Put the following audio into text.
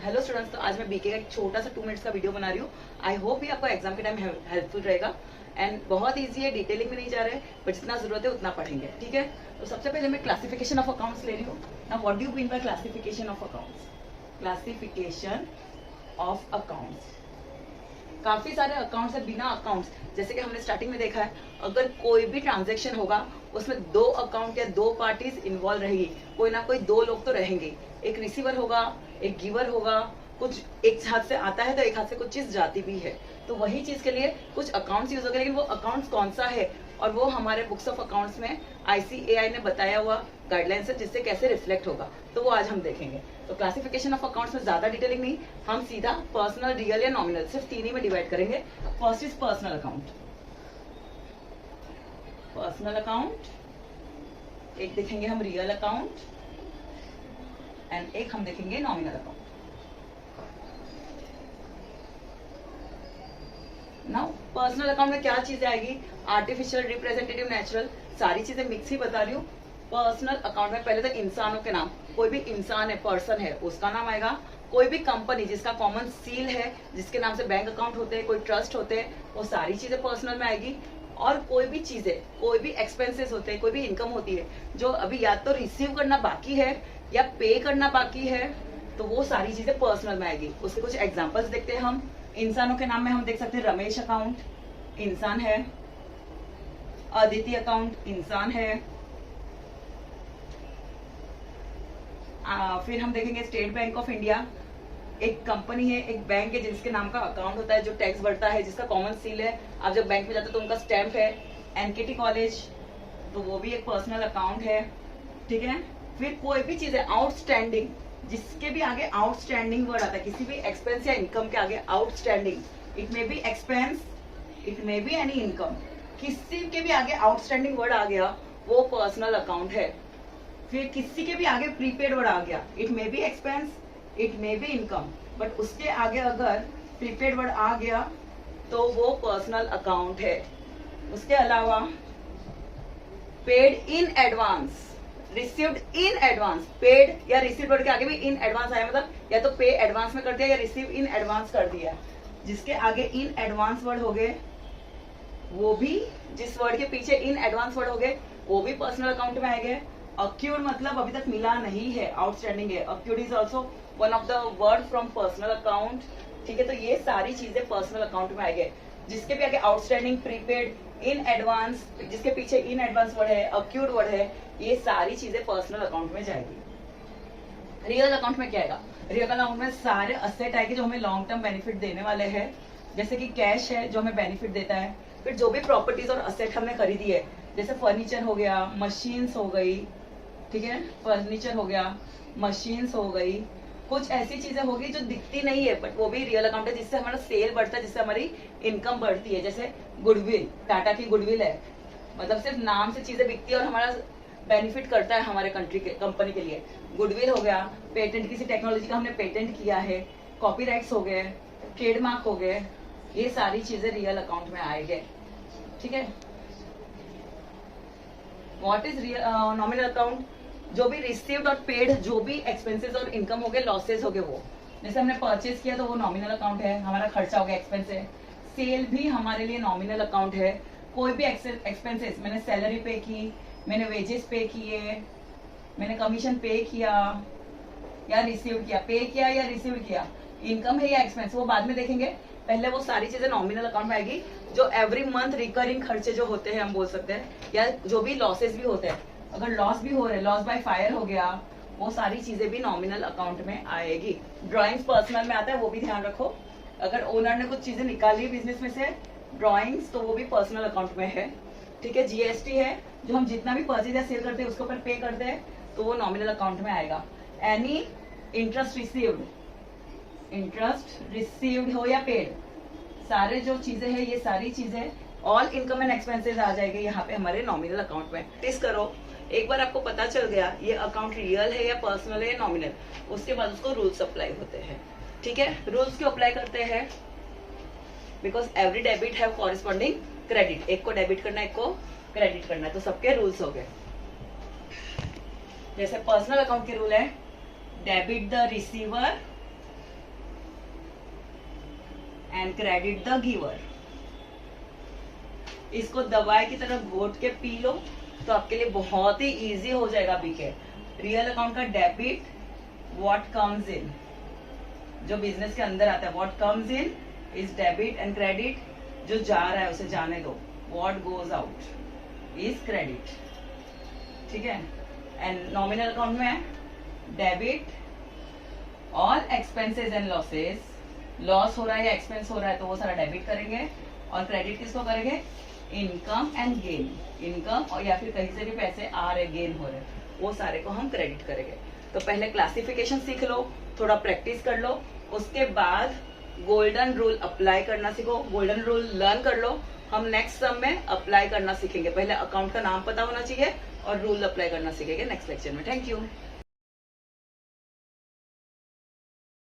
Hello students, तो आज मैं बीके का एक छोटा सा 2 मिनट्स का वीडियो बना रही हूँ। आई होप ये आपको एग्जाम के टाइम हेल्पफुल रहेगा एंड बहुत इजी है, डिटेलिंग में नहीं जा रहे हैं, बट जितना जरूरत है उतना पढ़ेंगे। ठीक है, तो सबसे पहले मैं क्लासिफिकेशन ऑफ अकाउंट्स ले रही हूँ। Now what do you mean by classification of accounts? Classification of accounts, काफी सारे अकाउंट्स है बिना अकाउंट्स। जैसे कि हमने स्टार्टिंग में देखा है, अगर कोई भी ट्रांजैक्शन होगा उसमें 2 अकाउंट या 2 पार्टीज इन्वॉल्व रहेगी, कोई ना कोई 2 लोग तो रहेंगे। एक रिसीवर होगा, एक गिवर होगा, कुछ एक हाथ से आता है तो एक हाथ से कुछ चीज जाती भी है। तो वही चीज के लिए कुछ अकाउंट्स यूज होंगे, लेकिन वो अकाउंट्स कौन सा है और वो हमारे बुक्स ऑफ अकाउंट्स में ICAI ने बताया हुआ गाइडलाइंस है, जिससे कैसे रिफ्लेक्ट होगा, तो वो आज हम देखेंगे। तो क्लासिफिकेशन ऑफ अकाउंट्स में ज्यादा डिटेलिंग नहीं, हम सीधा पर्सनल, रियल या नॉमिनल सिर्फ 3 ही में डिवाइड करेंगे। First is personal account. Personal account, एक देखेंगे हम रियल अकाउंट एंड एक हम देखेंगे nominal account. Now personal account में क्या चीजें आएगी? आर्टिफिशियल, रिप्रेजेंटेटिव, नेचुरल, सारी चीजें मिक्स ही बता रही हूँ। पर्सनल अकाउंट में पहले तो इंसानों के नाम, कोई भी इंसान है, पर्सन है, उसका नाम आएगा। कोई भी कंपनी जिसका कॉमन सील है, जिसके नाम से बैंक अकाउंट होते हैं, कोई ट्रस्ट होते हैं, वो सारी चीजें पर्सनल में आएगी। और कोई भी चीजें, कोई भी एक्सपेंसेस होते हैं, कोई भी इनकम होती है जो अभी या तो रिसीव करना बाकी है या पे करना बाकी है, तो वो सारी चीजें पर्सनल में आएगी। उसके कुछ एग्जांपल्स देखते हैं हम। इंसानों के नाम में हम देख सकते हैं, रमेश अकाउंट इंसान है, अदिति अकाउंट इंसान है, फिर हम देखेंगे स्टेट बैंक ऑफ इंडिया, एक कंपनी है, एक बैंक है जिसके नाम का अकाउंट होता है, जो टैक्स भरता है, जिसका कॉमन सील है। आप जब बैंक में जाते हो तो उनका स्टैम्प है। एनकेटी कॉलेज, तो वो भी एक पर्सनल अकाउंट है। ठीक है, फिर कोई भी चीज है आउटस्टैंडिंग, जिसके भी आगे आउटस्टैंडिंग वर्ड आता है, किसी भी एक्सपेंस या इनकम के आगे outstanding, it may be expense, it may be any income, किसी के भी आगे आउटस्टैंडिंग वर्ड आ गया, वो पर्सनल अकाउंट है। फिर किसी के भी आगे प्रीपेड वर्ड आ गया, it may be expense, it may be income, but उसके आगे अगर प्रीपेड वर्ड आ गया तो वो पर्सनल अकाउंट है। उसके अलावा paid in advance, received in advance, paid या रिसीव्ड वर्ड के आगे भी इन एडवांस आया, मतलब या तो पे एडवांस में कर दिया या रिसीव इन एडवांस कर दिया। जिसके आगे इन एडवांस वर्ड हो गए वो भी, जिस वर्ड के पीछे इन एडवांस वर्ड हो गए वो भी पर्सनल अकाउंट में आएंगे। अक्यूर्ड मतलब अभी तक मिला नहीं है, आउटस्टैंडिंग है। Accrued is also one of the word from personal account. ठीक है, तो ये सारी चीजें पर्सनल अकाउंट में आएंगे। जिसके भी आगे आउटस्टैंडिंग, प्रीपेड, इन एडवांस, जिसके पीछे इन एडवांस वर्ड है, अक्यूर्ड वर्ड है, ये सारी चीजें पर्सनल अकाउंट में जाएगी। रियल अकाउंट में क्या आएगा? रियल अकाउंट में सारे असेट आएंगे जो हमें लॉन्ग टर्म बेनिफिट देने वाले हैं। जैसे कि कैश है जो हमें बेनिफिट देता है। फिर जो भी प्रॉपर्टीज और असेट हमने खरीदी है, जैसे फर्नीचर हो गया, मशीन्स हो गई, ठीक है, फर्नीचर हो गया, मशीन्स हो गई, कुछ ऐसी चीजें होगी जो दिखती नहीं है बट वो भी रियल अकाउंट है, जिससे हमारा सेल बढ़ता है, जिससे हमारी इनकम बढ़ती है। जैसे गुडविल, टाटा की गुडविल है, मतलब सिर्फ नाम से चीजें बिकती है और हमारा बेनिफिट करता है हमारे कंपनी के लिए। गुडविल हो गया, पेटेंट, किसी टेक्नोलॉजी का हमने पेटेंट किया है, कॉपीराइट्स हो गए, ट्रेडमार्क हो गए, ये सारी चीजें रियल अकाउंट में आएंगे। ठीक है, व्हाट इज नॉमिनल अकाउंट? जो भी रिसीव्ड और पेड, जो भी एक्सपेंसेस और इनकम हो गए, लॉसेस हो गए, वो जैसे हमने परचेज किया तो वो नॉमिनल अकाउंट है, हमारा खर्चा हो गया, एक्सपेंस है। सेल भी हमारे लिए नॉमिनल अकाउंट है। कोई भी एक्सपेंसेस, मैंने सैलरी पे की, मैंने वेजेस पे किए, मैंने कमीशन पे किया या रिसीव किया, पे किया या रिसीव किया, इनकम है या एक्सपेंस, वो बाद में देखेंगे। पहले वो सारी चीजें नॉमिनल अकाउंट में आएगी। जो एवरी मंथ रिकरिंग खर्चे जो होते हैं, हम बोल सकते हैं, या जो भी लॉसेस भी होते हैं, अगर लॉस भी हो रहे, लॉस बाय फायर हो गया, वो सारी चीजें भी नॉमिनल अकाउंट में आएगी। ड्राइंग्स पर्सनल में आता है, वो भी ध्यान रखो। अगर ओनर ने कुछ चीजें निकाली बिजनेस में से, ड्राइंग्स, तो वो भी पर्सनल अकाउंट में है। ठीक है, GST है, जो हम जितना भी परचेज या सेल करते हैं उसके ऊपर पे करते हैं, तो वो नॉमिनल अकाउंट में आएगा। Any interest received, interest received हो या पेड, सारे जो चीजें हैं, ये सारी चीजें ऑल इनकम एंड एक्सपेंसेस आ जाएंगे यहाँ पे हमारे नॉमिनल अकाउंट में। टेस्ट करो, एक बार आपको पता चल गया ये अकाउंट रियल है या पर्सनल है या नॉमिनल, उसके बाद उसको रूल्स अप्लाई होते हैं। ठीक है, रूल्स क्यों अप्लाई करते हैं? Because every debit have corresponding credit, एक को डेबिट करना, एक को क्रेडिट करना है, तो सबके रूल्स हो गए। जैसे पर्सनल अकाउंट के रूल है, debit the receiver and credit the giver. इसको दवाई की तरह घोट के पी लो तो आपके लिए बहुत ही इजी हो जाएगा बीके। रियल अकाउंट का डेबिट, व्हाट कम्स इन, जो बिजनेस के अंदर आता है, what comes in is debit and credit, जो जा रहा है उसे जाने दो, what goes out is credit, ठीक है। एंड नॉमिनल अकाउंट में debit all expenses and losses, loss हो रहा है या एक्सपेंस हो रहा है तो वो सारा डेबिट करेंगे, और क्रेडिट किसको करेंगे, इनकम एंड गेन, इनकम और या फिर कहीं से भी पैसे आ रहे गेन हो रहे वो सारे को हम क्रेडिट करेंगे। तो पहले क्लासिफिकेशन सीख लो, थोड़ा प्रैक्टिस कर लो, उसके बाद गोल्डन रूल अप्लाई करना सीखो, गोल्डन रूल लर्न कर लो। हम नेक्स्ट सम में अप्लाई करना सीखेंगे, पहले अकाउंट का नाम पता होना चाहिए और रूल अप्लाई करना सीखेंगे नेक्स्ट लेक्चर में। Thank you.